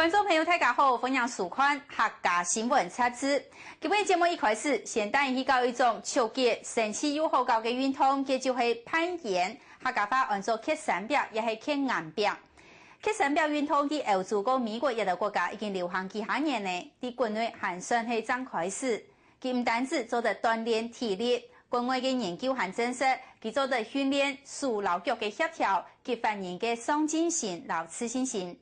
观众朋友，大家好，欢迎收看客家新闻杂志。今日节目一开始，先带你去到一种超级神奇又好搞的运动，这就是攀岩。客家话按做刻山壁，也是刻岩壁。刻山壁运动在欧洲和美国一个国家已经流行几十年了。在国内还算是刚开始，佢唔单止做得锻炼体力，国外嘅研究还证实，佢做得训练手老脚嘅协调，激发人嘅上进心、老自信心。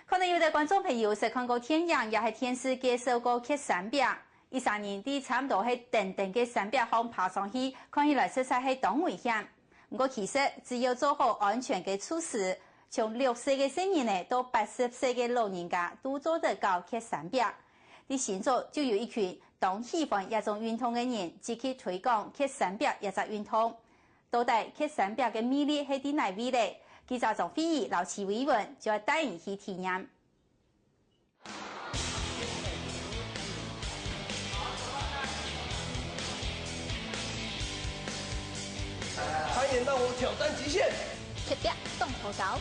可能有的观众朋友是看过电影，也是电视介绍过刻山壁。13年底差不多係等嘅山壁上爬上去，看起來實在係當危險。不過其實只要做好安全嘅措施，從6歲嘅成年人到80歲嘅老人家都做得到刻山壁。啲現在就有一群當喜歡一種運動嘅人，積極推廣刻山壁一隻運動。到底刻山壁嘅魅力係啲哪位呢？記者從會議老齊委員就要帶你去體驗。攀岩让我挑战极限，刻壁动头高。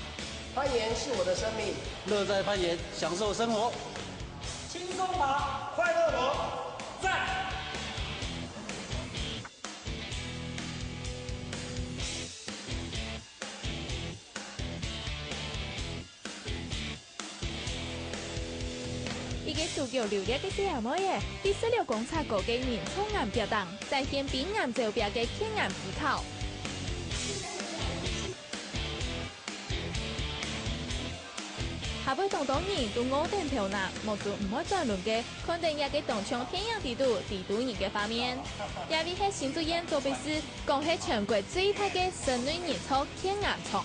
攀岩是我的生命，乐在攀岩，享受生活。轻松爬，快乐活，赞！一个足球流烈的小妹耶，第16公尺高嘅人冲岩壁档，在现比岩照壁嘅刻岩技巧。下尾當人都5點漂亮，冇做唔會轉輪嘅，肯定也嘅當場偏陽地圖人嘅畫面。也為係新竹縣做比試，講係全國最大嘅室內人操刻岩場。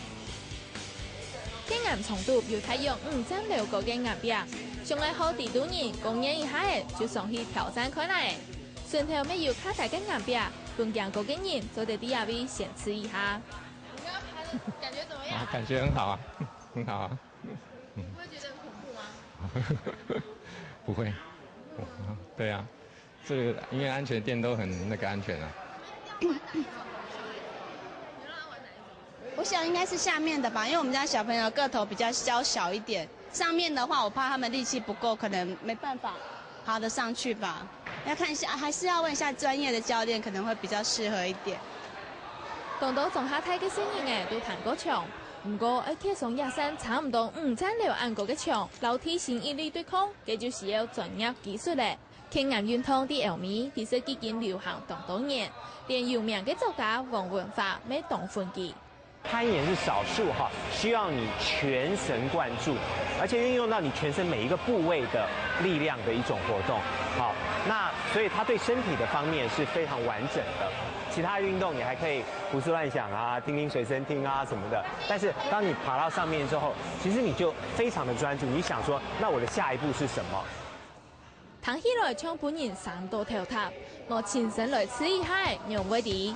刻岩長度要採用5.6個嘅岩壁，上來後地圖人公演一下嘅就上去挑戰開來。順頭尾要卡大嘅岩壁，本港個嘅人做得第二位先試一下。你剛剛拍的感覺怎麼樣？感覺很好啊，很好啊。不會覺得很恐怖嗎？不會，對啊，這個因為安全墊都很安全啊。我想應該是下面的吧，因為我們家小朋友個頭比較嬌小一點，上面的話我怕他們力氣不夠，可能沒辦法爬得上去吧。要看一下，還是要問一下專業的教練，可能會比較適合一點。當到仲下睇嘅新人都彈過牆。不過，刻上野山差唔多5.6安個嘅牆，樓梯性毅力對抗，這就需要專業技術咧。刻岩運動啲後面其實已經流行多年，連有名嘅作家黃文發沒當分記。攀岩是少數哈，需要你全神貫注，而且運用到你全身每一個部位的力量的一種活動。好，那所以它對身體的方面是非常完整的。其他運動你還可以胡思亂想啊，聽聽隨身聽啊什麼的。但是當你爬到上面之後，其實你就非常的專注，你想說，那我的下一步是什麼？躺起來將本人上到頭塔，我親身來試一下，用威啲。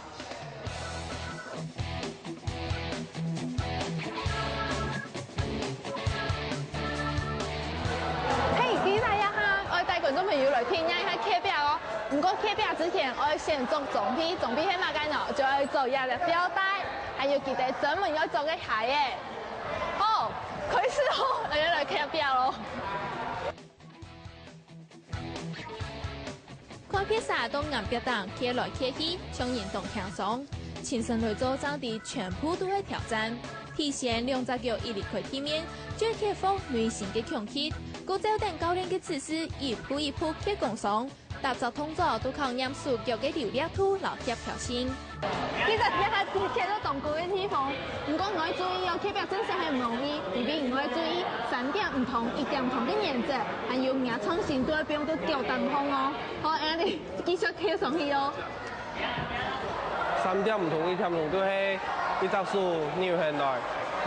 觀眾朋友來聽一下刻壁哦。不過刻壁之前，我要先做裝備，裝備係乜嘢呢？就要做一個吊帶，還有記得專門要做個鞋嘅。好，開始咯，我要來刻壁咯。看披薩到岩壁檔刻來刻去，像運動輕鬆，親身來做爭啲全部都係挑戰。提前2隻腳一離開地面，就克服內心嘅強氣。古早等教練嘅指示，一步一步刻工上，踏着動作都靠嚴肅腳嘅流力度來協調性。其實一下子刻到動過嘅地方，不過我要注意哦，刻壁真係係唔容易，特別我要注意3點唔同、1點唔同嘅顏色，還有牙創新都要變到腳當空哦。好，你繼續刻上去哦。3點唔同、1點唔同都係一隻樹扭起來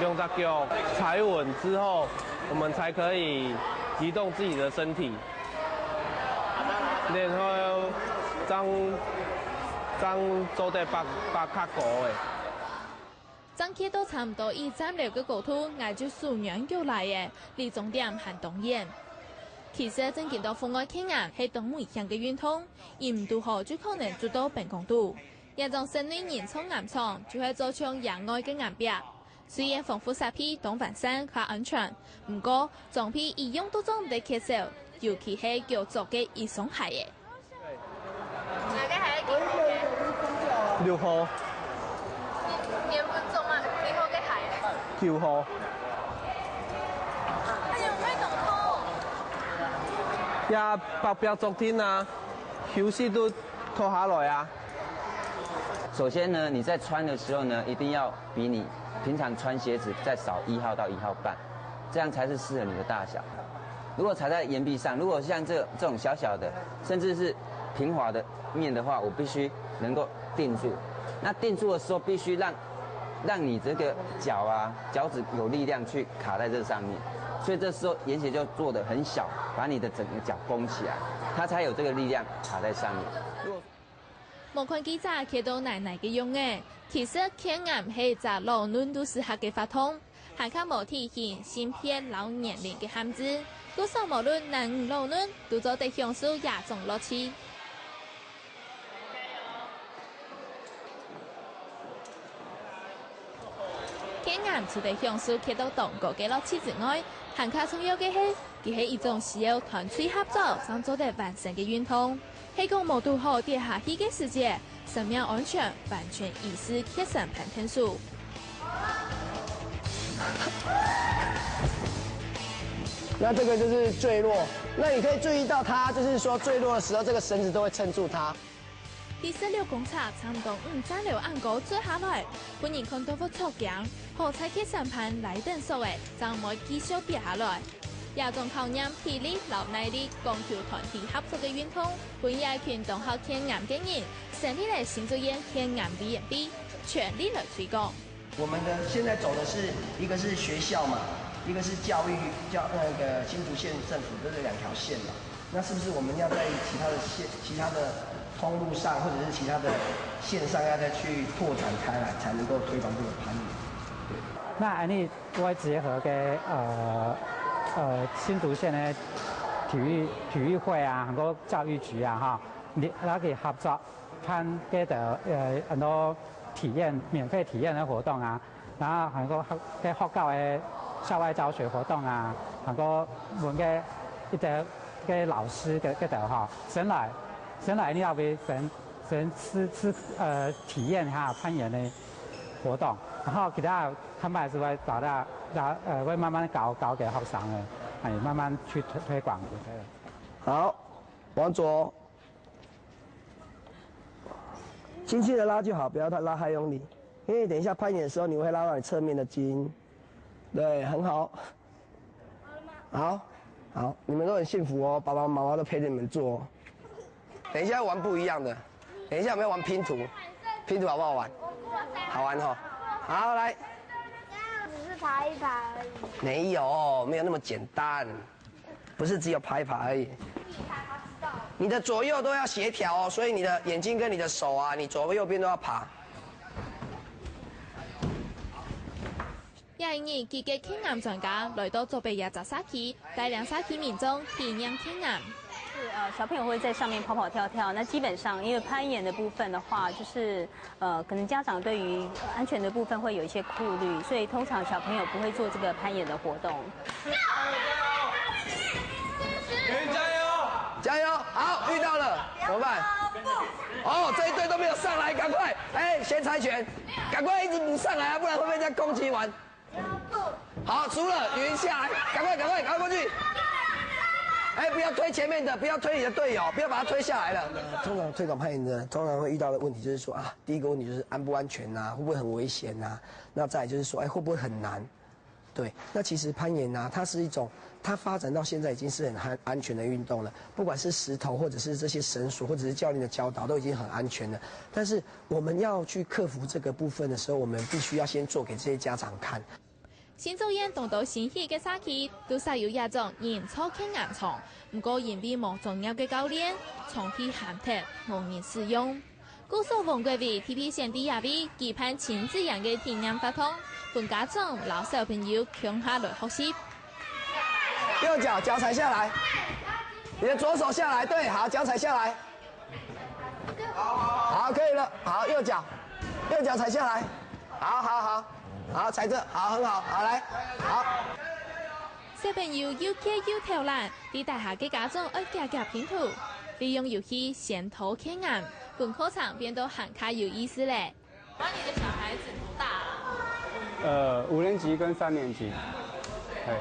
，2隻腳踩穩之後，我們才可以移動自己的身體，然後將做得把較高嘅。張刻到差唔多1.6個高度，我就數兩腳來嘅，離終點係當然。其實正見到戶外刻岩係當危險嘅運動，而唔拄好就可能做到病光度。一種室內人操岩場就係做像野外嘅岩壁。虽然丰富设备当反山较安全，不过装备易用多种得缺少，尤其是叫做嘅易损害嘅。哪个还要6號、年份重啊？几号嘅鞋？ 9號。哎呀，唔可以动拖。也白表昨天啊，休息都脱下來啊。首先呢，你在穿的时候呢，一定要比你平常穿鞋子再少1号到1号半，这样才是适合你的大小。如果踩在岩壁上，如果像这种小小的，甚至是平滑的面的话，我必须能够定住。那定住的时候，必须让你这个脚趾有力量去卡在这上面。所以这时候岩鞋就做得很小，把你的整个脚弓起来，它才有这个力量卡在上面。无看记者看到奶奶嘅用嘅，其实天眼係一隻老嫩都適合嘅法通，係較無體現芯片老年齡嘅限制。故所無論男女老嫩，都做得享受亞種樂趣。天眼除咗享受看到動過嘅樂趣之外，還較重要嘅係，佢係一種需要團隊合作才做得完成嘅運動。係講無度好跌下去嘅世界，生命安全完全意識貼身攀天數。那这个就是坠落，那你可以注意到它，就是说坠落的时候，这个绳子都会撑住它。第16公尺差唔多5.6暗高坠下來，本人看到幅錯鏡，好彩鐵身盤來等數嘅，就唔會繼續跌下來。亞種考驗體力、勞耐力、共條團體合作嘅運動，本也群同學天眼嘅人，成立嚟新竹縣天眼 BNB， 全力來推廣。我们的现在走的是一个是学校嘛，一个是教育那个新竹县政府，这是2条线嘛。那是不是我们要在其他的通路上，或者是其他的线上，要再去拓展开来，才能够推广这个攀岩？对。那安尼我结合嘅新竹县的体育会啊，很多教育局啊，哈，它可以合作攀嘅很多免费體驗嘅活動啊，然後很多嘅學校嘅校外教學活動啊，很多門嘅一啲嘅老師嘅度哈，上來你要俾先體驗下攀岩嘅活動，然後其他他們還是會找到會慢慢搞給學生嘅，慢慢去推廣就可以了。好，往左。轻轻的拉就好，不要拉太用力，因为等一下攀岩的时候，你会拉到你侧面的筋。对，很好。好，你们都很幸福哦，爸爸妈妈都陪着你们做哦。等一下要玩不一样的，等一下我们要玩拼图，拼图好不好玩？好玩哈。好，来。只是爬一爬而已。没有那么简单，不是只有爬一爬而已。你的左右都要协调哦，所以你的眼睛跟你的手啊，你左右边都要爬。廿日結嘅天眼專家來到左邊亞扎沙區，帶領沙區民眾體驗天眼。小朋友会在上面跑跑跳跳，那基本上因为攀岩的部分的话，就是可能家长对于安全的部分会有一些顾虑，所以通常小朋友不会做这个攀岩的活动。加油！好，遇到了，怎么办？哦，这一队都没有上来，赶快！先猜拳，赶快一直补上来啊，不然会被人家攻击完。好，输了，云下来，赶快过去！不要推前面的，不要推你的队友，不要把他推下来了。通常推广攀岩的，通常会遇到的问题就是说啊，第一个问题就是安不安全啊，会不会很危险啊？那再来就是说，会不会很难？对，那其实攀岩啊，它是一种，它发展到现在已经是很安全的运动了。不管是石头，或者是这些绳索，或者是教练的教导，都已经很安全了。但是我们要去克服这个部分的时候，我们必须要先做给这些家长看。新竹縣東島新起嘅沙區都設有一種人操傾岩床，不過因為冇重要嘅教練，長期限貼無人使用。故所王國偉 TP 縣第二位期盼親子營嘅體驗法通，本家長老小朋友強下來學習。右腳踩下來，你的左手下來，對，好，腳踩下來。好，可以了，好，右腳踩下來，好。好，踩着，好，很好，好来，好。小朋友又企又跳懒，啲大下嘅家長愛夾夾拼圖，利用遊戲先圖看眼，本課場變到很卡有意思咧。那你的小孩子多大了？5年級跟3年級。对。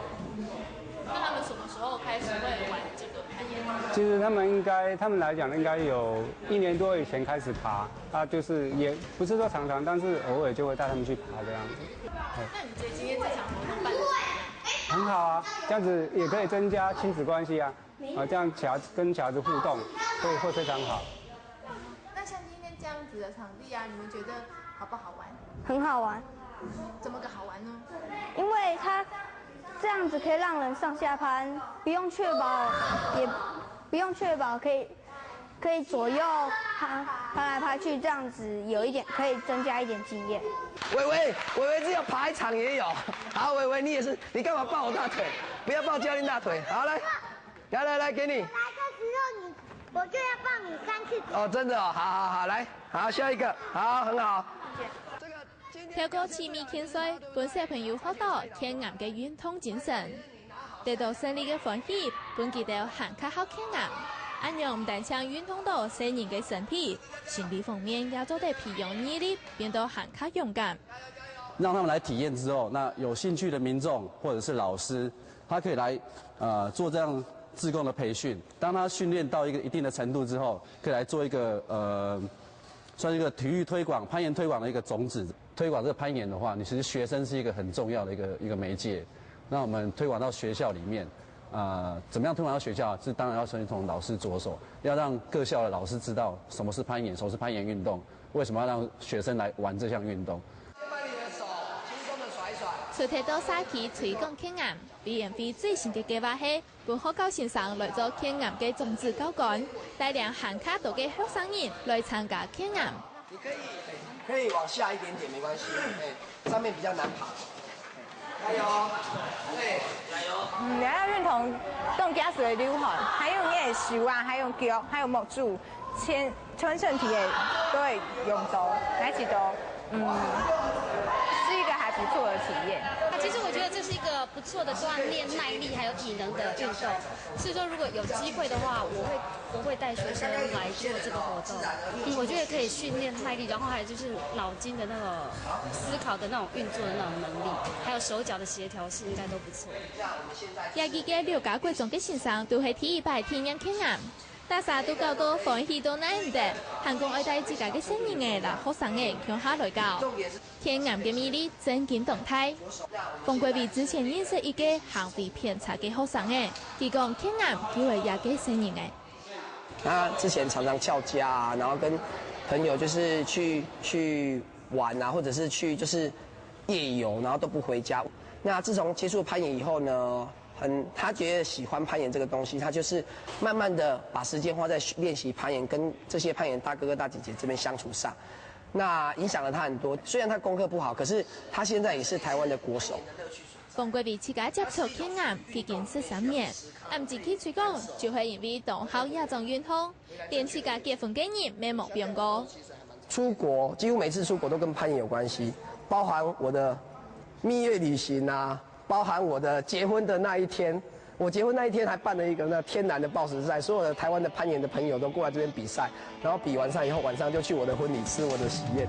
那他们什么时候開始會玩這個攀岩？其實他們來講應該有1年多以前開始爬，就是也不是說常常，但是偶爾就會帶他們去爬這樣子。那你覺得今天這場活動辦得很好啊，這樣子也可以增加親子關係啊，這樣跟小孩子互動會非常好。那像今天這樣子的場地啊，你們覺得好不好玩？很好玩。怎麼個好玩呢？因為它這樣子可以讓人上下攀，不用確保可以左右攀來爬去，這樣子有一點可以增加一點經驗。伟伟只有爬一場也有。好，伟偉你也是，你幹嘛抱我大腿？不要抱教練大腿。好，來，給你。來的時候我就要抱你3次。哦，真的哦，好，來，好，下一個，好，很好。透過親密競賽，本小朋友學到天岩嘅運動精神，得到勝利嘅歡喜，本佢哋行卡好天岩。安樣唔但將運動到成人嘅身體，心理方面也做得培養毅力，變到行卡勇敢。讓他們來體驗之後，那有興趣的民眾或者是老師，他可以來做這樣志工的培訓。當他訓練到一定的程度之後，可以來做一個算是一個體育推廣、攀岩推廣的一個種子。推廣這個攀岩的話，你其實學生是一個很重要的一個媒介。那我們推廣到學校裡面。怎麼樣推廣到學校？這當然要從老師着手，要讓各校的老師知道什麼是攀岩，什麼是攀岩運動，為什麼要讓學生來玩這項運動。先把你的手輕鬆的甩甩。除睇到沙期推廣天岩，表演會最新嘅計劃係本學校先生來做天岩嘅種子教幹，帶領行卡度嘅學生人來參加天岩。你可以往下一點點，沒關係，上面比較難爬。加油！對，加油！你要認同動家子的流汗，還有你的手啊，還有腳，還有目睭，全身體的都會用到，來起到，是一個還不錯的體驗。其實我覺得這是一個不錯的鍛鍊耐力還有體能的運動，所以說如果有機會的話，我會帶學生來做這個活動。我覺得可以訓練耐力，然後還有就是腦筋的那個思考的那種運作的那種能力，還有手腳的協調性，應該都不錯。廿幾個6家國中嘅先生都係第一擺體驗天岩，大家都搞到歡喜到難唔得，韓國愛帶自家嘅新人嘅嗱學生嘅向下來教。天岩嘅魅力真見動態。馮貴比之前認識一個行為偏差嘅學生嘅，佢講天岩叫為也嘅新人嘅。他之前常常翹家啊，然後跟朋友就是去玩啊，或者是去就是夜遊，然後都不回家。那自從接觸攀岩以後呢，他覺得喜歡攀岩這個東西，他就是慢慢的把時間花在練習攀岩，跟這些攀岩大哥哥大姐姐這邊相處上，那影響了他很多。雖然他功課不好，可是他現在也是台灣的國手。馮貴比自家接觸天岩已經13年，按自己吹講，就係因為同校亞種運動，連自家結婚嘅人沒冇變過。出國幾乎每次出國都跟攀岩有關係，包含我的蜜月旅行啊，包含我的結婚的那一天。我結婚那一天還辦了一個那天然的抱石賽，所有的台灣的攀岩的朋友都過來這邊比賽，然後比完賽以後晚上就去我的婚禮吃我的喜宴。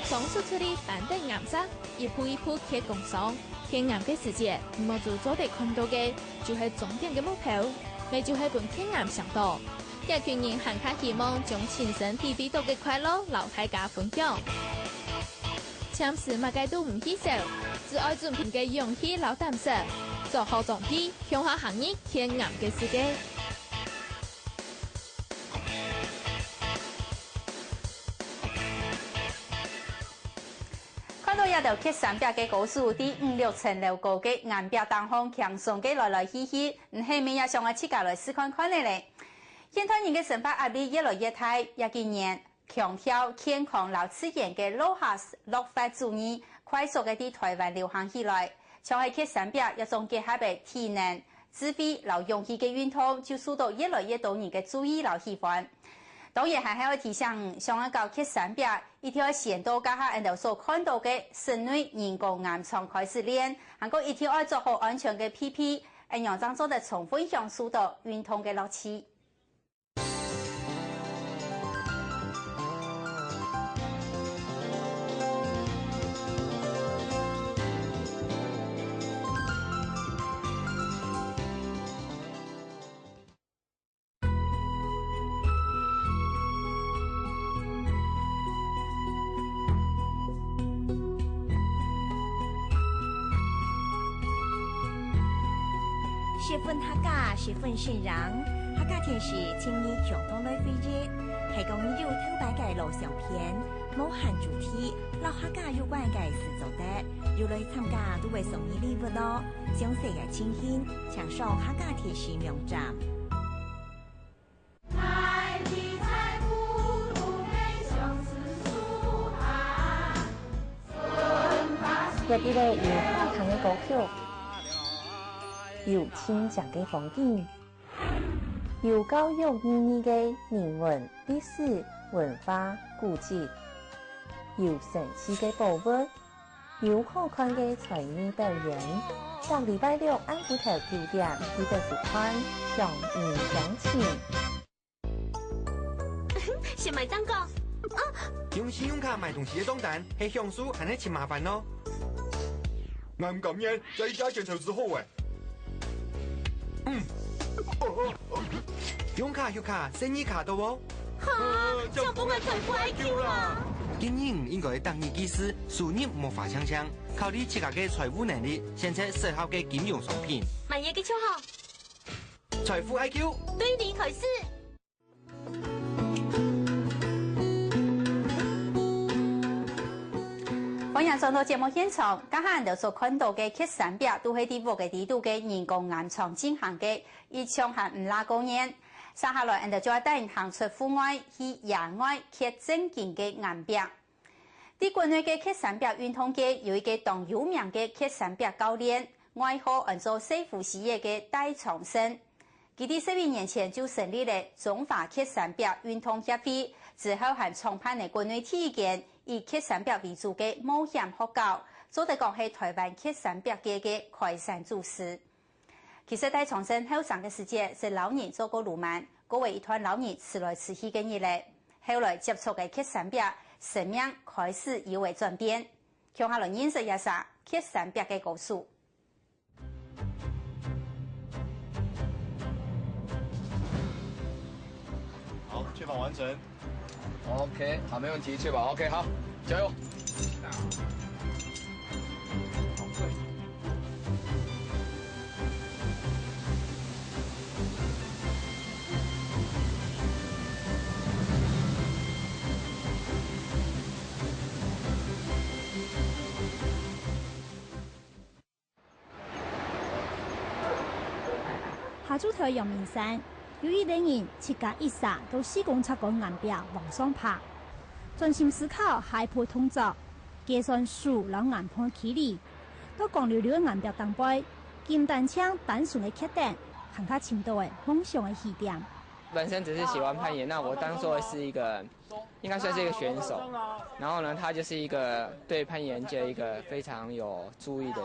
從輸出的板凳顏色，一步一步貼工上，天岩嘅世界，冇做咗地看到嘅，就係終點嘅目標，咪就係本天岩上到。一群人行卡希望將親身體會到嘅快樂留大家分享。暫時乜嘅都唔稀少，只愛盡憑嘅勇氣留膽識，做好總體，向下行入天岩嘅世界。看到一條揭山壁嘅故事，啲5、6層樓高嘅岩壁當空強鬆嘅來來去去，下面也想我自家來試看看咧。現代人嘅生活壓力越來越大，也幾年強調健康老自然嘅老法主義快速嘅啲台灣流行起來，像係鐵三表一種結合嘅體能、智慧、留勇氣嘅運動，就受到越來越多人嘅注意留喜歡。當然係要提醒，上一個鐵三表一條線道加下人哋所看到嘅室內人工岩床開始練，還個一條要做好安全嘅 PP， 讓當做得充分享受到運動嘅樂趣。10分客家，10分信仰。客家電視青年共同類飛日，提供你有偷擺嘅錄像片，無限主題，老客家有關嘅事做得，有來參加都會送你禮物咯。詳細嘅情形，請上客家電視網站。一啲咧有花糖嘅歌曲。有清講嘅風景，有教育意義嘅人文、歷史、文化古蹟，有神奇嘅寶物，有好看嘅才藝表演。每禮拜六晏晝頭9點，你就收看向你相親。先買張個啊！用信用卡買東西嘅賬單係上數，還係嫌麻煩咯。啱咁樣，在家檢查之後誒。用卡有卡，生意卡到哦。哈，這幫我真怪叫啦！經營應該當你技師，收入無法想象，靠你自家嘅財務能力，選擇適合嘅金融商品。買嘢嘅超好，財富 IQ 對你可是。歡迎上到節目現場，家下人哋所看到嘅鐵三表都係啲屋嘅地度嘅人工岩床進行嘅，一場係唔拉公園。接下來人哋就要帶人行出戶外去野外揭正經嘅岩表。啲國內嘅鐵三表運動界有一個當有名嘅鐵三表教練，外號按做西湖實業嘅戴長生。佢哋11年前就成立了中華鐵三表運動協會，之後係創辦嘅國內第一間以鐵三表為主嘅冒險學校，做得講係台灣鐵三表界嘅開山祖師。其實戴長生後生嘅時節是老年做過路漫，嗰位一團老年遲來遲去嘅日嚟，後來接觸嘅鐵三表，生命開始有為轉變。向下來認識一下鐵三表嘅故事。好，確保完成。OK， 好，沒問題，確保 OK， 好，加油。下組頭陽明山。有一類人設計一剎到4公尺個岩表往上爬，專心思考海坡動作，計算樹老岩坡距離，到光溜溜嘅岩表當背，簡單槍單純嘅決定，行下深度嘅夢想嘅起點。本身只是喜歡攀岩，那我當作是一個，應該算是一個選手。然後呢，他就是一個對攀岩界一個非常有注意的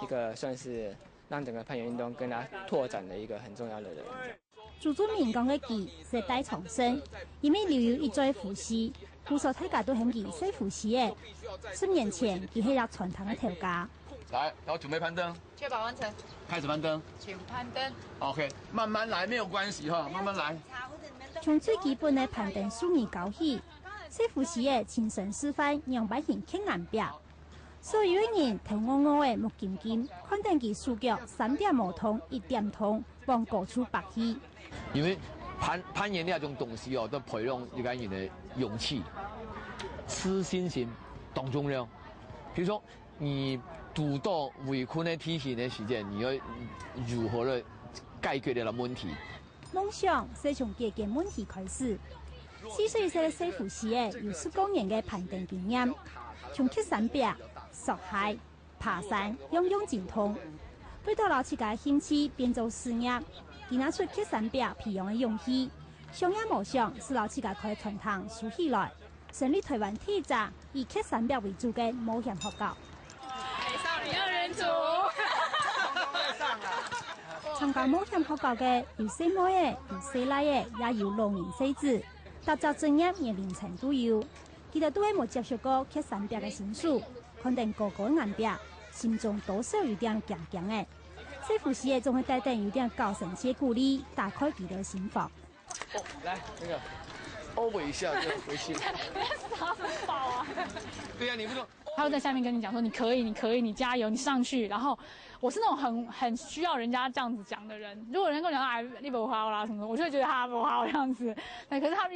一個算是讓整個攀岩運動更加拓展的一個很重要的人。朱祖明講嘅佢是戴長生，因為留有一嘴胡鬚，胡鬚大家都很記識胡鬚嘅。10年前，佢係入傳統嘅頭家。來，然後準備攀登，確保完成。開始攀登，請攀登。OK， 慢慢來，沒有關係哈，慢慢來。從最基本嘅攀登數年搞起，識胡鬚嘅親身示範讓百姓傾岩表。所有人頭昂昂嘅目金金，看見佢手腳3點無痛，1點痛，往高處拔起。因為攀岩呢一種東西哦，都培養一個人的勇氣、自信心當重要。譬如說，你遇到圍困的體型的時間，你要如何的解決呢個問題？夢想是從解決問題開始。4歲嘅識胡鬚嘅有10多年嘅攀登經驗，從鐵三表、索蟹、爬山样样精通。为到老自家兴趣变做事业，他拿出刻山壁培养的勇气，上也梦想是老自家可以传承竖起来，成立台湾第一家以刻山壁为主的冒险学校。少女二人组。参加冒险学校的有细妹的，有细奶的，也有老年细子，大家专业年龄层都有。佢哋都係冇接觸過刻山壁嘅新書，肯定個個硬壁，心中多少有點驚驚嘅。師傅時總會帶點有點高層次鼓勵，打開佢哋嘅心房。哦，來那個 over 一下就回去。不要撒什麼寶啊！對呀，你不說。他會在下面跟你講說：“你可以，你可以，你加油，你上去。”然後我是那種很需要人家這樣子講的人。如果人跟我講哎你不好啦什麼的，我就會覺得他不好這樣子。可是他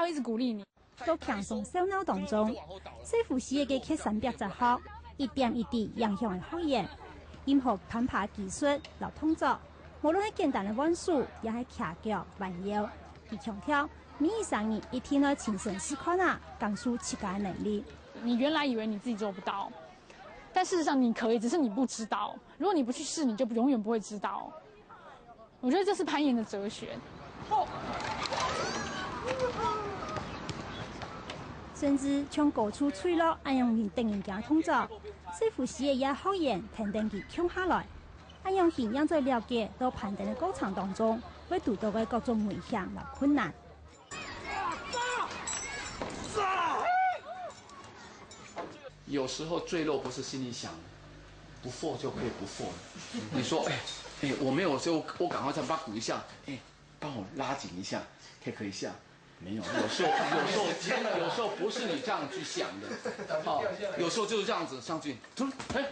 會一直鼓勵你。到輕鬆燒腦當中，師傅時嘅刻山壁哲學一點一滴影響嘅學員，任何攀爬技術和動作，無論係簡單嘅彎數，也係騎腳彎腰，佢強調每一上人一天要親身試看啊，講述自家嘅能力。你原來以為你自己做不到，但事實上你可以，只是你不知道。如果你不去試，你就永遠不會知道。我覺得這是攀岩的哲學。甚至從高處墜落，安陽平突然間動作，師傅時嘅也學員停定佢扛下來。安陽平讓在了解到攀登嘅過程當中，會遇到嘅各種危險和困難。有時候墜落不是心裡想的，不 fall 就可以不 fall 了。你說，我沒有，所以我趕快再把它鼓一下，幫我拉緊一下，可以下。沒有，有時候不是你這樣去想的，好，有時候就是這樣子上去，突然，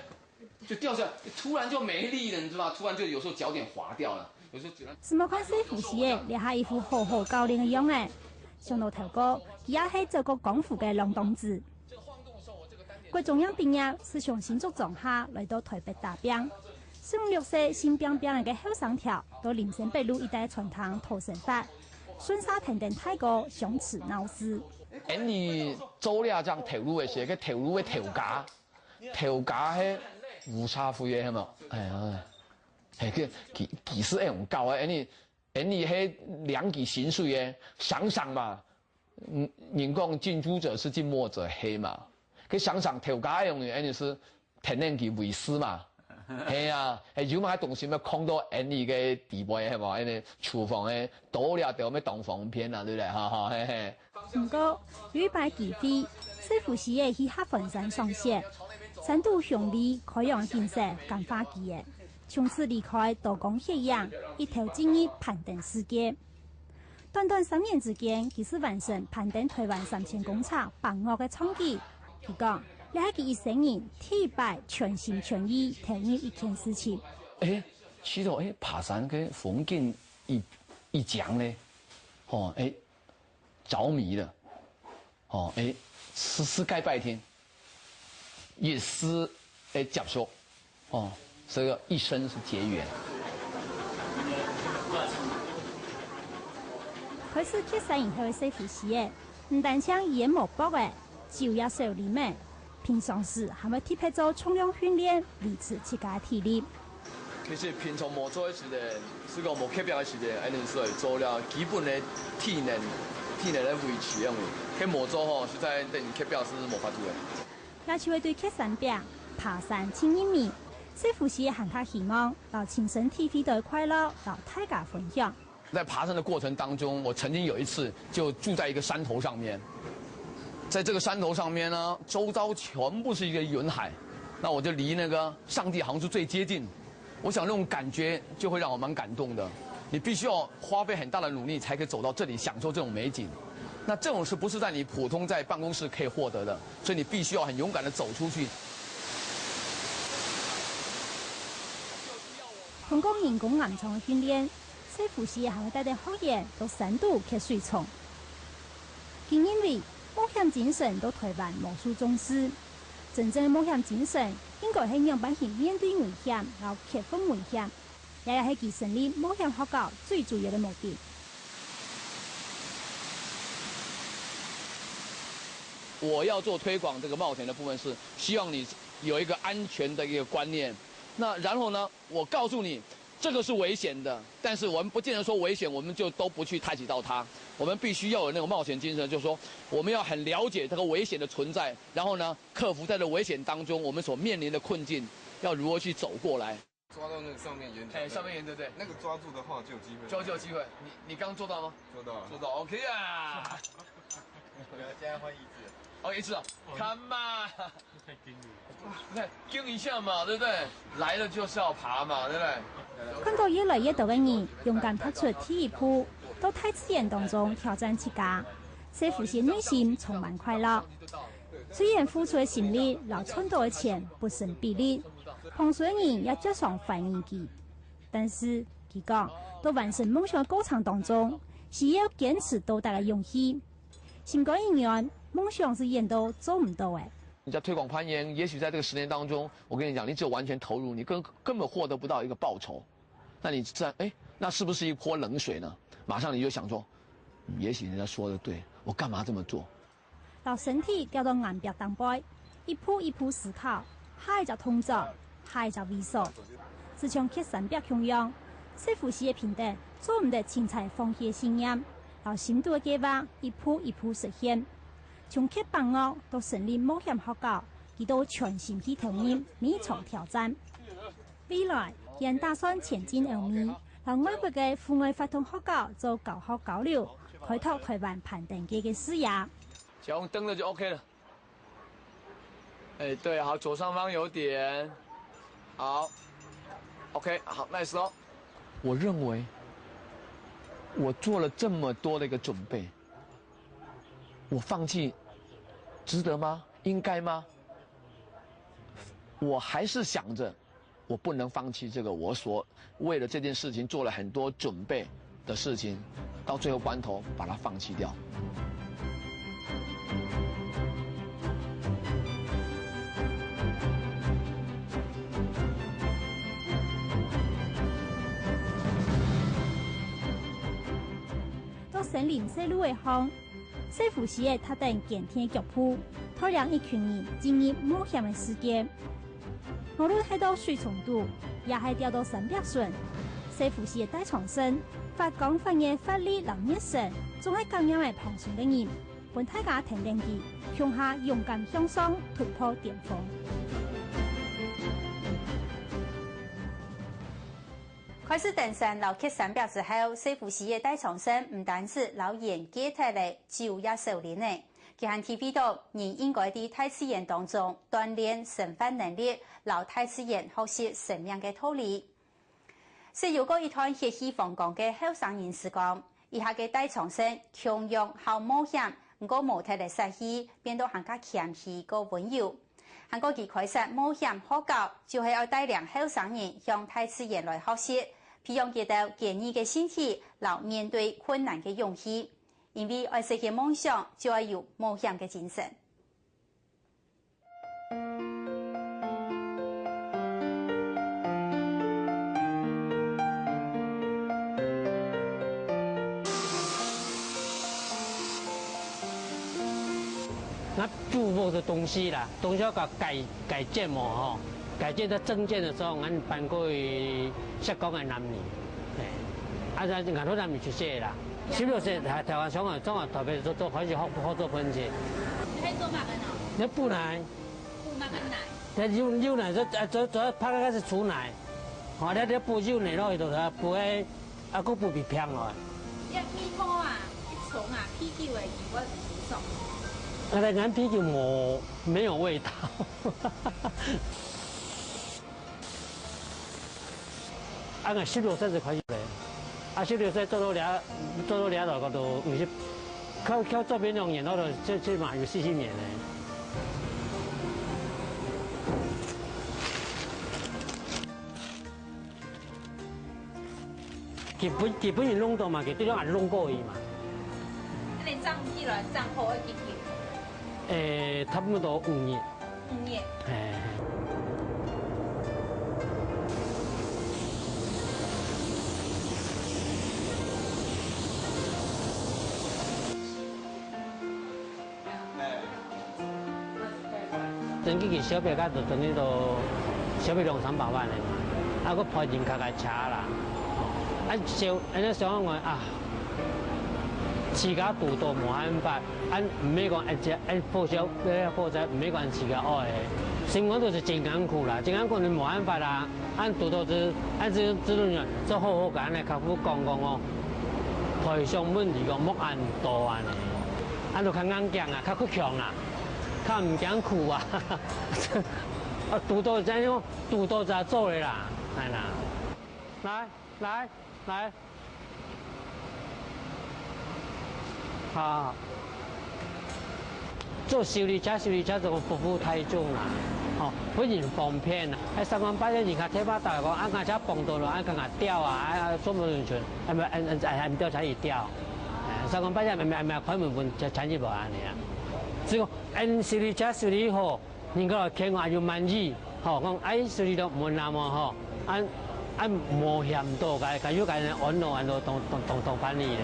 就掉下來，突然就沒力了，你知道嗎？突然就有時候腳點滑掉了，有時候。什麼款師傅時嘅，你係一副好好教練嘅樣誒，上到頭哥，佢也係做過功夫嘅龍洞子。國中央畢業是從新竹莊下來到台北打拼，16歲新兵兵嘅後生條到林森北路一帶傳承土生法，順沙田定太過相似鬧事。你做了這樣投入嘅時，佢投入嘅頭家係無差別嘅係嘛？係個技術用高啊！你係兩級薪水嘅，想想嘛，人講近朱者赤，近墨者黑嘛。佢想想頭家用嘅，你是天然嘅為師嘛？係啊，如果喺東西咪控到你嘅地位係嘛？你廚房嘅多了就咩當防片啊，對唔對？哈嘿嘿。唔過有一擺機會，師傅時嘅去黑鳳山上學，成都兄弟開養建設乾花機嘅，從此離開道光血養，一頭進入攀登世界。短短3年之間，佢是完成攀登台灣3000公尺8岳嘅創舉。佢講，你係佢一生人第一擺全心全意投入一件事情。去到爬山嘅風景一講咧，着迷了，時該拜天，也是接受，這個一生是結緣。開始刻山以後嘅師傅時嘅，唔但像眼毛薄嘅。酒也少啲咩？平常時還會特別做重量訓練，維持自家體力。其實平常冇做嘅時咧，是個冇刻表嘅時咧，一定是做了基本嘅體能嚟維持，因為佢冇做實在等刻表是冇法度嘅。也就會對刻山壁、爬山親一面，師傅是很大希望，到親身體會到快樂，到大家分享。在爬山的過程當中，我曾經有一次就住在一個山頭上面。在這個山頭上面呢，周遭全部是一個雲海，那我就離那個上帝好像是最接近。我想那種感覺就會讓我蠻感動的。你必須要花費很大的努力才可以走到這裡享受這種美景。那這種是不是在你普通在辦公室可以獲得的？所以你必須要很勇敢地走出去。通過人工岩床嘅訓練，師傅時還會帶啲學員到深度去水床。正因為冒險精神到台灣無數重視，真正嘅冒險精神應該係讓百姓面對危險，然後克服危險，也係佢成立冒險學校最主要嘅目的。我要做推廣這個冒險的部分是希望你有一个安全的一个观念。那然后呢，我告诉你，这个是危险的，但是我们不见得说危险，我们就都不去抬起到它。我们必须要有那种冒险精神，就是说我们要很了解这个危险的存在，然后呢，克服在这危险当中我们所面临的困境，要如何去走过来。抓到那个上面圆角，上面圆对不对？那个抓住的话就有机会，就有机会。你刚做到吗？做到了，做到 OK 啊！现在换意志。哦，一次啊 ，Come on！ 太惊了，看惊一下嘛，对不对？来了就是要爬嘛，对不对？看到越来越多的人勇敢踏出第一步，到大自然当中挑战自家，使父亲内心充满快乐。虽然付出的心力和赚到的钱不成比例，旁水人也接上怀疑佢，但是佢讲，到完成梦想的过程当中，是要坚持到达的勇气。心肝一样，梦想是人都做唔到的。你在推广攀岩，也许在这个10年当中，我跟你讲，你只有完全投入，你根本获得不到一个报酬。那你自然那是不是一泼冷水呢？马上你就想说，也许人家说的对，我干嘛这么做？把身体掉到岩壁当背，一步一步思考，下一个动作，下一个微笑，是像刻山壁同样，师傅是的平等，做唔得青菜放弃信念，把深度的计划一步一步实现。从刻办学到成立冒险学校，佢都全心去投入每一场挑战。未来人打算前进歐美，讓外國嘅戶外發通學校做教學交流，開拓台灣攀登界嘅視野。腳蹬了就 OK 了。對，好，左上方有點，好 ，OK， 好 ，nice 哦。我認為我做了這麼多的一個準備。我放棄，值得嗎？應該嗎？我還是想着，我不能放棄這個我所為了這件事情做了很多準備的事情，到最後關頭把它放棄掉。到森林西路的巷。師傅是嘅，他等堅挺腳步，拖領一群人進入冒險嘅世界。無論係到水松渡，也係掉到山壁上，師傅是嘅大長身，發光發熱發力流熱神，仲係咁樣嘅旁順嘅人，本大家聽定佢，向下勇敢向上突破巔峰。開始登山老刻山壁之後，師傅是嘅大長身唔單止老演技體力，就也熟練呢。佢還體會到人應該喺大自然當中鍛鍊生活能力，老大自然學習生命嘅道理。是有過一段血氣方剛嘅後生人士講，以下嘅大長身強勇好冒險，唔過無體力實氣，變到更加謙虛個溫柔。韓國佢開設冒險學校，就係要帶領後生人向大自然來學習。培養佢哋堅毅嘅身體，來面對困難嘅勇氣。因為愛實現夢想，就要有冒險嘅精神。那注入的東西啦，東西要改建嘛，吼。改建在增建的時候，我們搬過去石岡的南面，在銀河南面出世啦。16歲台灣上海特別做開始學做噴泉。你係做乜嘅呢？你補奶。補乜嘅奶？你牛奶做拍開始煮奶，哦，你補牛奶落去度啦，補喺啊個補皮片落。一米拖啊，一重啊，啤酒嘅如果煮熟。那咱啤酒沒有味道。按個16歲就開始嚟，16歲做到倆個都唔是靠這邊兩年嗰度，即碼有4年咧。基本上弄到嘛，佢都係弄過去嘛。你漲幾耐？漲好幾久？差不多5年。5年。整几个小白甲就等于都小白200-300万的嘛，佫派人开车啦，安尼想讲啊，饲甲肚都无办法，唔免讲按报销负责，唔免讲饲甲恶的，生活都是真艰苦啦，真艰苦你无办法啦，按肚肚子这种人，做好甲咱的客户讲哦，赔偿问题讲莫按多安尼，按就较硬强啊，较倔强啦。较唔艰苦啊！啊，肚肚怎样？肚肚咋做的啦？哎啦，来，好，做修理车这个服务态度啦，哦，本人方便啦。哎，3万8千人家贴把大讲，按架车碰到了，按架吊啊，做不完全，按吊才去吊。3万8千咪开门本就产业无安尼啊。只讲按修理车修理好，人家客户又满意，吼讲哎修理到无那么吼，按无险多，甲又甲人安乐同翻译咧。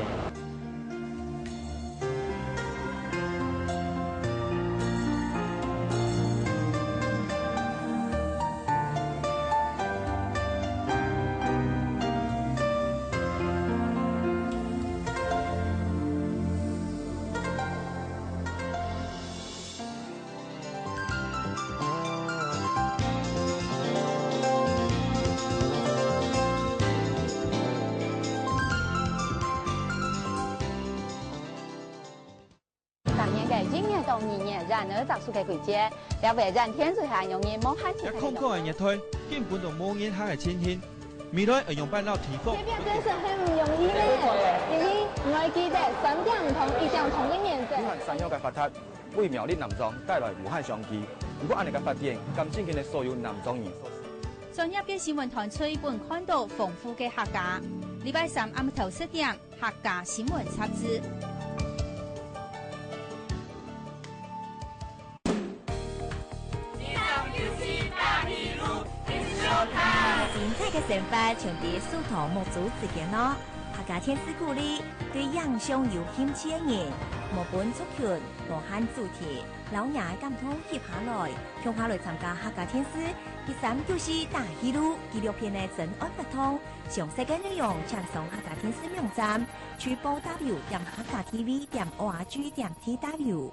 然而，杂数嘅季节，了为人天水下容易冇限制。一空空嘅日推，根本就冇影響嘅前天。未來用辦到提供。這邊真是很唔容易咧，因為我記得3點唔同，1點同嘅面積。武漢山藥嘅發達，為苗栗南莊帶來無限商機。如果按呢個發展，咁正嘅所有南莊人。上入嘅新聞團隨本看到豐富嘅客家。禮拜3暗頭7點，客家新聞雜誌。精彩嘅成法從啲蘇頭木組自己咯，客家天師鼓勵對影相有興趣嘅人，無本出拳，無限主題，老爺感通接下來，向下來參加客家天師第3就是大戲路紀錄片嘅真愛不通，詳細嘅內容請上客家天師網站，去報 w 點客家 TV 點 org 點 tw。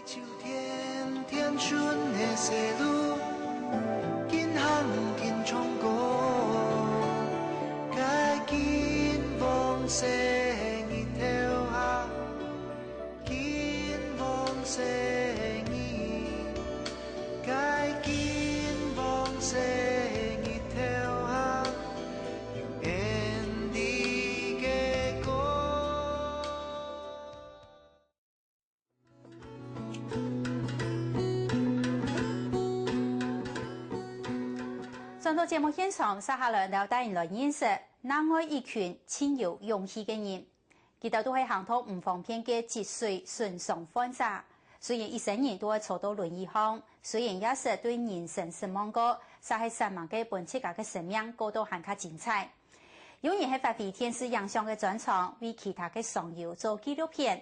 秋天天春的西路，見行見衝過，該見望聲熱跳下，見望聲熱，該見望聲熱跳下，眼底嘅歌。上到節目現場，接下來就帶人來認識南海一群親友勇氣嘅人，佢哋都係行到唔方便嘅節水順上翻沙，雖然一生人都係坐到輪椅上，雖然也是對人生失望過，但係3萬嘅本自家嘅生命過到更加精彩。有人係發揮天使影像嘅專長，為其他嘅上游做紀錄片；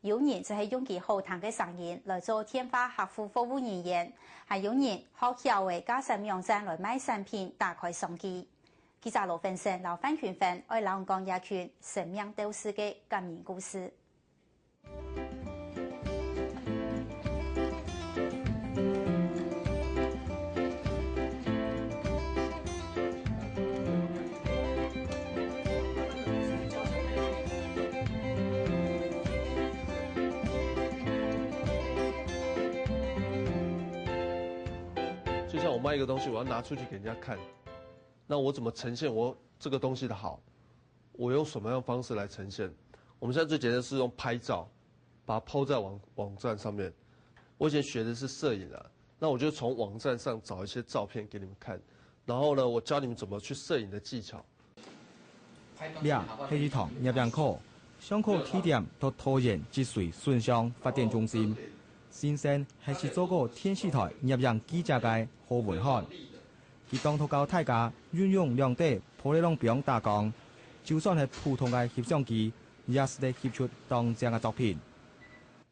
有人就係用佢好聽嘅聲音來做電話客服服務人員。還有人學曉為加上網站來賣產品，打開商機。記者羅分生、劉范群分愛兩江一群生命鬥士嘅感人故事。像我卖一个东西，我要拿出去给人家看，那我怎么呈现我这个东西的好？我用什么样的方式来呈现？我们现在最简单是用拍照，把它抛在网站上面。我以前学的是摄影啊，那我就从网站上找一些照片给你们看，然后呢，我教你们怎么去摄影的技巧。俩黑鱼塘入人口，上课起点到拖延节水顺向发展中心。先生还是做过天视台入人記者嘅何文漢，佢當初教大家運用兩地普利龍表打光，就算係普通嘅攝像機，也是得攝出當正嘅照片。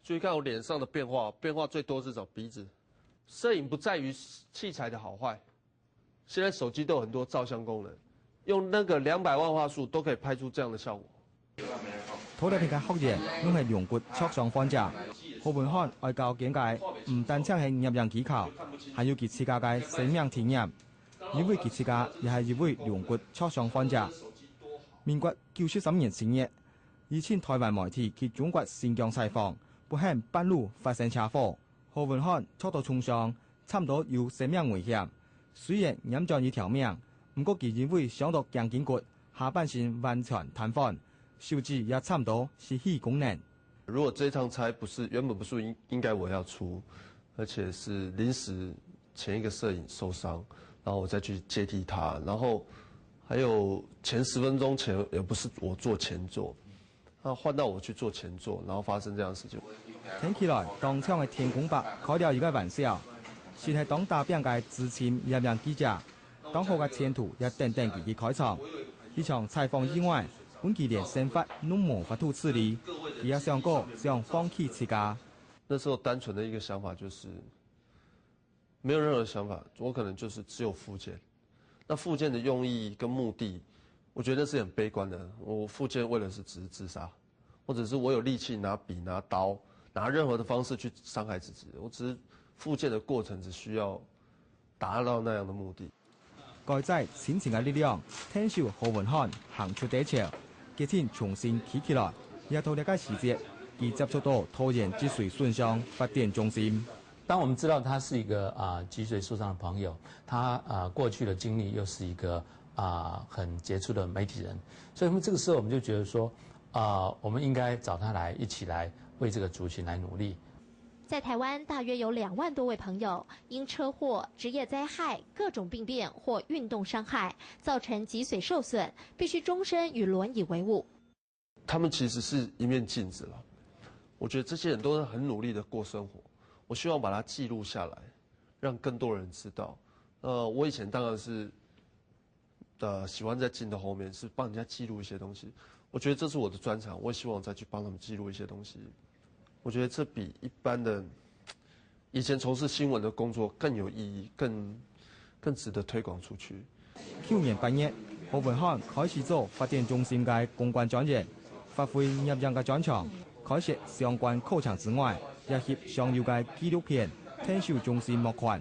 注意看我脸上的变化，变化最多是找鼻子。摄影不在于器材的好坏，现在手机都有很多照相功能，用那个200万画素都可以拍出这样的效果。土地片嘅學嘢攏係龍骨戳上方隻，何文漢愛教境界，唔單止係攝影技巧，還有佢自家嘅生命體驗。因為佢自家也係一位龍骨戳上方隻。民國93年4月，以前台灣媒體去中國新疆採訪，不幸半路發生車禍，何文漢遭到重傷，差唔多有生命危險。雖然染咗一條命，不過佢因為傷到頸頸骨，下半身完全癱瘓。手指也差不多失去功能。如果这趟差原本不是应该我要出，而且是临时前一个摄影受伤，然后我再去接替他，然后还有前10分钟前也不是我做前座，那换到我去做前座，然后发生这样的事情。听起来当场的天公伯開了一個玩笑，是係當大餅嘅資深攝影記者，當好嘅前途也等等佢去開創。呢場採訪以外。本期連生發都無法度處理，也想過想放棄自家。那時候單純的一個想法就是沒有任何想法，我可能就是只有復健。那復健的用意跟目的，我覺得是很悲觀的。我復健為了是只是自殺，或者是我有力氣拿筆拿刀拿任何的方式去傷害自己。我只是復健的過程只需要達到那樣的目的。該在前程嘅力量，聽受何文漢行出第一潮。今天重新起來，也到了個時節，已接觸到拖延脊髓損傷發展中心。當我們知道他是一個脊髓受傷的朋友，他過去的經歷又是一個很傑出的媒體人，所以這個時候我們就覺得說，我們應該找他來一起來為這個族群來努力。在台灣，大約有2萬多位朋友因車禍、職業災害、各種病變或運動傷害，造成脊髓受損，必須終身與輪椅為伍。他們其實是一面鏡子了。我覺得這些人都是很努力的過生活，我希望把它記錄下來，讓更多人知道。我以前當然是喜歡在鏡頭後面，是幫人家記錄一些東西。我覺得這是我的專長，我也希望再去幫他們記錄一些東西。我覺得這比一般的以前從事新聞的工作更有意義，更值得推廣出去。去年8月，何文漢開始做發展中心嘅公關專員，發揮攝影嘅專長，開設相關課程之外，也協上游嘅紀錄片聽受中心募款。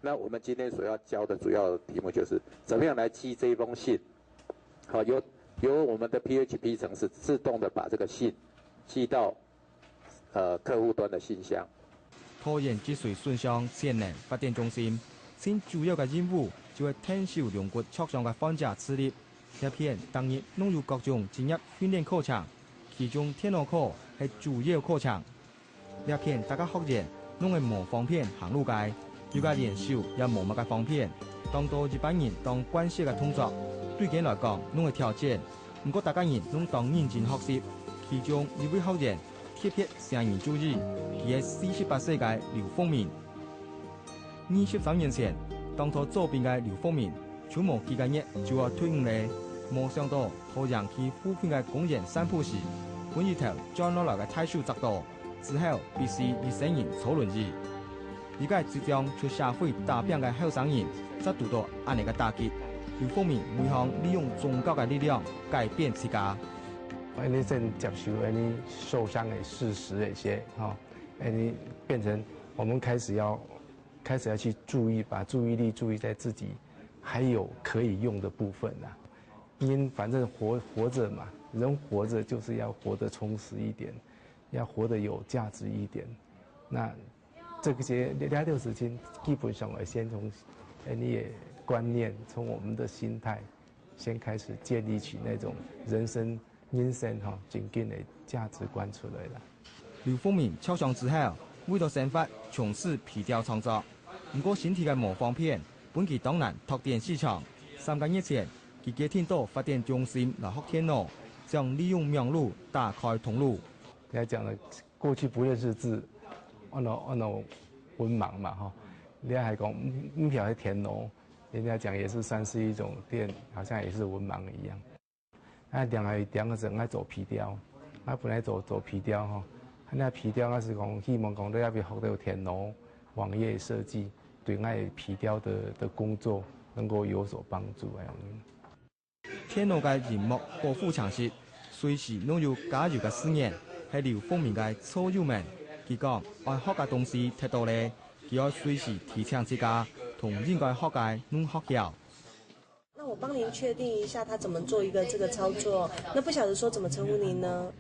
那我們今天所要教的主要題目就是怎麼樣來寄這封信。好，由我們的 PHP 程式自動的把這個信寄到客戶端的信箱。拖延脊髓損傷潛能發展中心，先主要嘅任務就係聽受龍骨挫傷嘅患者處理。一片當日攏有各種專業訓練課程，其中電腦課係主要課程。一片大家學員攏係模仿片行路街，要加練習也冇乜嘅方便。當到一般人當關係嘅動作，對佢來講攏係挑戰。不過大家人攏當認真學習。其中一位學員特別受人注意，佢係48歲嘅劉鳳明。23年前，當初做兵嘅劉鳳明，出沒幾個月就要退伍咧，冇想到突然去附近嘅公園散步時，揾一條撞落來嘅大樹砸到，之後必須以生人坐輪椅。而家即將出社會打拼嘅後生人，則遇到安尼嘅打擊。劉鳳明每項利用宗教嘅力量改變自家。你正接受你受傷的事實一些，你變成我們開始要去注意，把注意力注意在自己還有可以用的部分啦。因反正活着嘛，人活着就是要活得充實一點，要活得有價值一點。那這些2件事情基本上我先從你的觀念，從我們的心態先開始建立起那種人生正經的價值觀出來了。劉鳳明受傷之後，為咗生活從事皮雕創作，不過身體嘅模仿片本期當然拓展市場。3個月前，佢接聽到發展中心來學天路，將利用名路打開通路。人家講了，過去不認識字，我文盲嘛人家還講唔曉係天路，人家講也是算是一種電，好像也是文盲一樣。兩個人愛做皮雕，啊，本来做皮雕吼，那皮雕那是讲希望讲你要别学到田螺网页设计，对爱皮雕的工作能够有所帮助啊。天螺嘅人物保护常识，随时拢有加入嘅思念，系刘凤鸣嘅草友们。佢讲爱学嘅东西太多咧，佢要随时提倡自家，同应该学嘅拢学晓。那我帮您确定一下，他怎么做一个这个操作？那不晓得说怎么称呼您呢？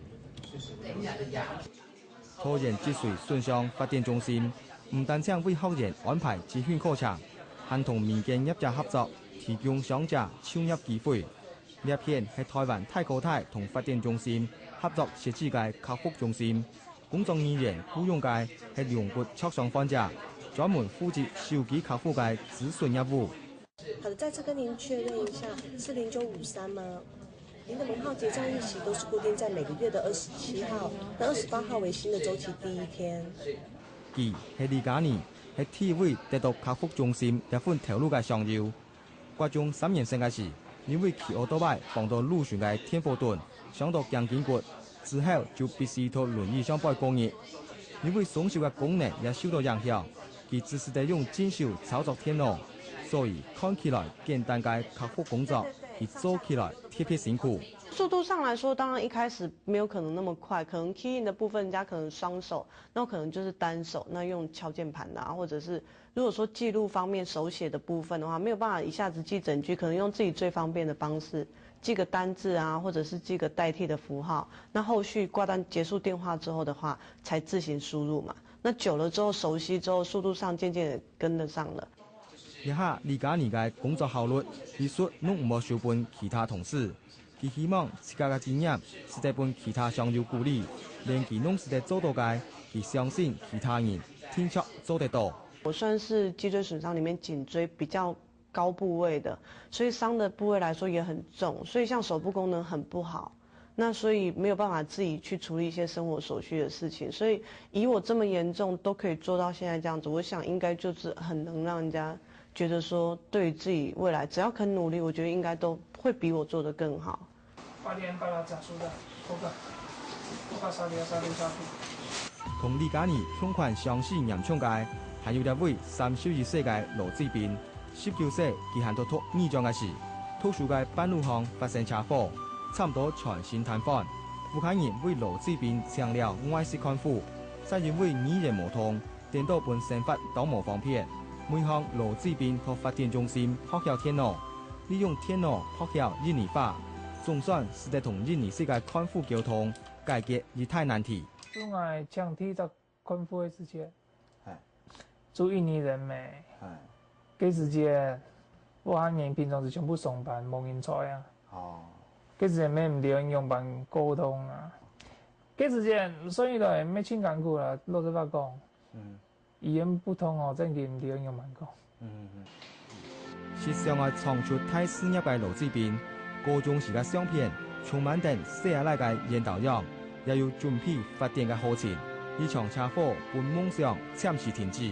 科研技术顺向发展中心唔单止为学员安排集训课程，还同民间业者合作，提供上者创业机会。呢一片係台灣太高台同發展中心合作設置嘅客服中心，工作人員僱用嘅係兩個桌上患者，專門負責手機客服嘅諮詢業務。好的，再次跟您确认一下，是0953吗？您的门号结账日期都是固定在每个月的27号，那28号为新的周期第一天。佢係李家年，係體會得到客服中心一份投入嘅上游。國中3年生嘅時，因為騎奧多拜放到路船嘅天火頓，上到頸頸骨，之後就必須到輪椅上班工業。因為雙手嘅功能也受到影響，佢只是得用正手操作天螺。所以看起来简单嘅客服工作，而做起来特别辛苦。速度上来说，当然一开始没有可能那么快，可能 key in 的部分，人家可能双手，那可能就是单手，那用敲键盘的啊，或者是如果说记录方面手写的部分的话，没有办法一下子记整句，可能用自己最方便的方式，记个单字啊，或者是记个代替的符号。那后续挂单结束电话之后的话，才自行输入嘛。那久了之后，熟悉之后，速度上渐渐的跟得上了。一下李家年嘅工作效率，技術攏唔冇少半其他同事。佢希望自家嘅經驗是在本其他上游鼓勵，連佢攏是在做到嘅，佢相信其他人聽出做得到。我算是脊椎損傷裡面頸椎比較高部位的，所以傷的部位來說也很重，所以像手部功能很不好。那所以沒有辦法自己去處理一些生活所需的事情，所以以我這麼嚴重都可以做到現在這樣子，我想應該就是很能讓人家覺得說對於自己未來只要肯努力，我覺得應該都會比我做得更好。同李家年同款相似嚴重嘅，還有一位31歲嘅羅志斌，19歲佢行到2章嘅時，圖書嘅半路上發生車禍。差唔多全身癱瘓，副客人為羅志斌搶了外事看護，再因為語言無通，顛倒本生活都無方便。每項羅志斌到發展中心學曉天螺，利用天螺學曉印尼話，總算是在同印尼世界看護溝通，解決一大難題。用來降低在看護之間，做印尼人咩？嗰時間我客人平常是全部上班，冇人睬啊。嗰時咩唔點用辦溝通啊？嗰時間所以就咩清艱苦啦，老實話講，語言不通哦，真係唔點用辦講。是上愛創出太事業嘅羅志斌，高中時嘅相片充滿等寫下來嘅研導樣，也有準備發展嘅課程。呢場車禍本夢想暫時停止，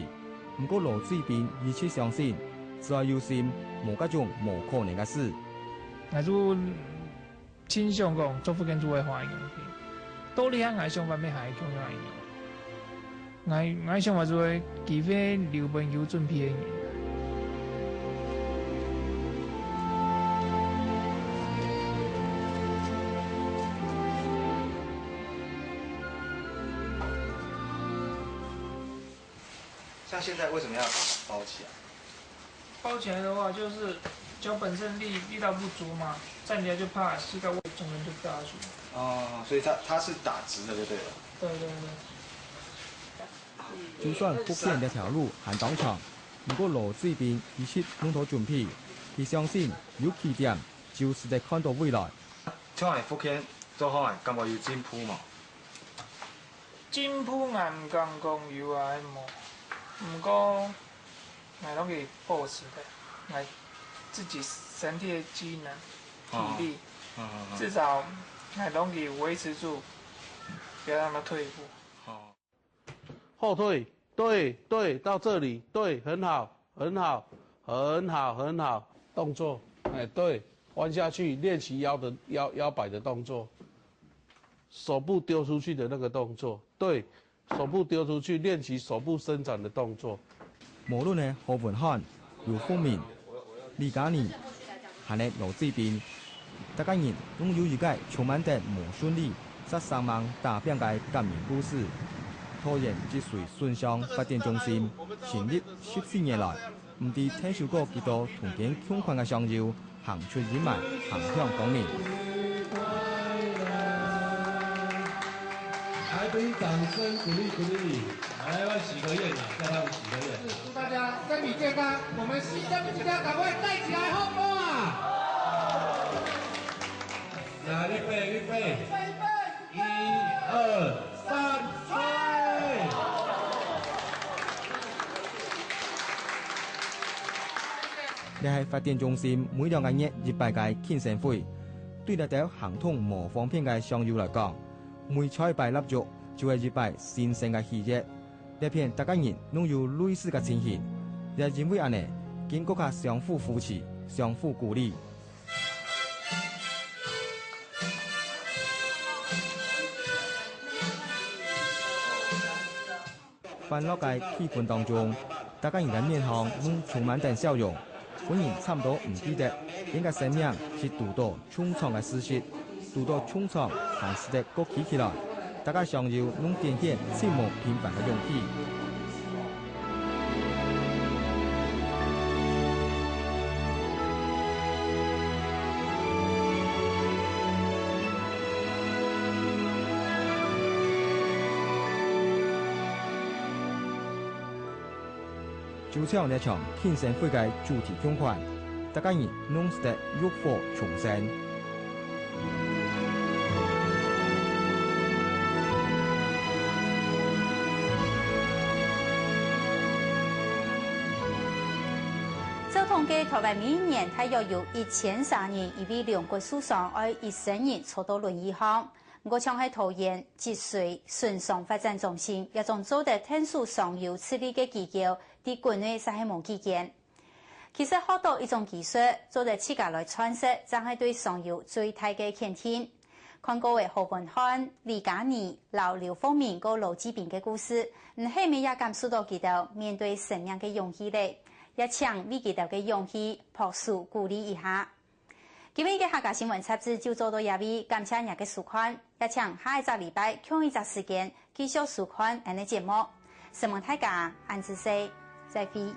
不過羅志斌一直相信，只要有心，冇嗰種冇可能嘅事。傾向講，做福建做嘅華人，到你喺外想法咩係咁樣嘅？外想法做嘅，除非留本有準備嘅人。像現在為什麼要包起來？包起來的話，就是腳本身力道不足嘛，站起來就怕膝蓋位整個人就掉下去。哦，所以它是打直的就對了。對對對。就算福建這條路很陡長，如果羅志斌一切弄妥準備，佢相信有起點就是在看到未來。像係福建做好係感覺要進步嘛？進步我唔敢講有啊冇，不過我攏會保持的，我自己身體的機能、體力，至少我攏會維持住，不要讓它退一步。後退，對，到這裡，對，很好，動作，對，彎下去練習腰擺的動作。手部丢出去的那个动作，对，手部丢出去，练习手部伸展的动作。無論係何文漢、姚豐明、李嘉妮，還係羅志斌，大家人攏有一個充滿着無順利、殺傷亡大變嘅革命故事。桃園積水順昌發展中心成立14年來，唔止聽受過幾多同見窮困嘅上游，行出人民，行向光明。来宾掌声鼓励鼓励，来万喜和愿啊，再让喜和愿。祝大家身体健康，我们新生之家赶快带起来，好不好啊？来，预备，预备，1、2、3，吹！呢係發電中心每2個月一擺嘅慶生會，對呢啲行通無方便嘅商友嚟講，每彩一擺蠟燭就係一擺新鮮嘅喜悅。呢片大家人攏有類似嘅情形，也因為安尼，經過佢相互扶持、相互鼓勵。歡樂嘅氣氛當中，大家人嘅面孔攏充滿着笑容。本人差唔多唔記得，應該生命是度到衝創嘅事實，度到衝創還是得谷起起來，大家想要攏展現切莫平凡嘅勇氣。就像呢場慶生會嘅主題捐款，大家人攏是得浴火重生。照統計，台灣每年大約有1300人因為兩骨受傷而一生人坐到輪椅上。我像喺桃園積水順昌發展中心，一種做得天數上游處理嘅機構，喺國內實係冇幾間。其實學到一種技術，做得自家來詮釋，就係對上游最大嘅肯定。看過嘅何文漢、李嘉妮、劉豐明和羅志斌嘅故事，後面也感受到佢哋面對生命嘅勇氣咧，也請為佢哋嘅勇氣朴樹鼓勵一下。今日嘅客家新聞雜誌就做到這裡，感謝大家嘅收看，也請下一個禮拜同一個時間繼續收看我哋節目。希望大家安之世，再會。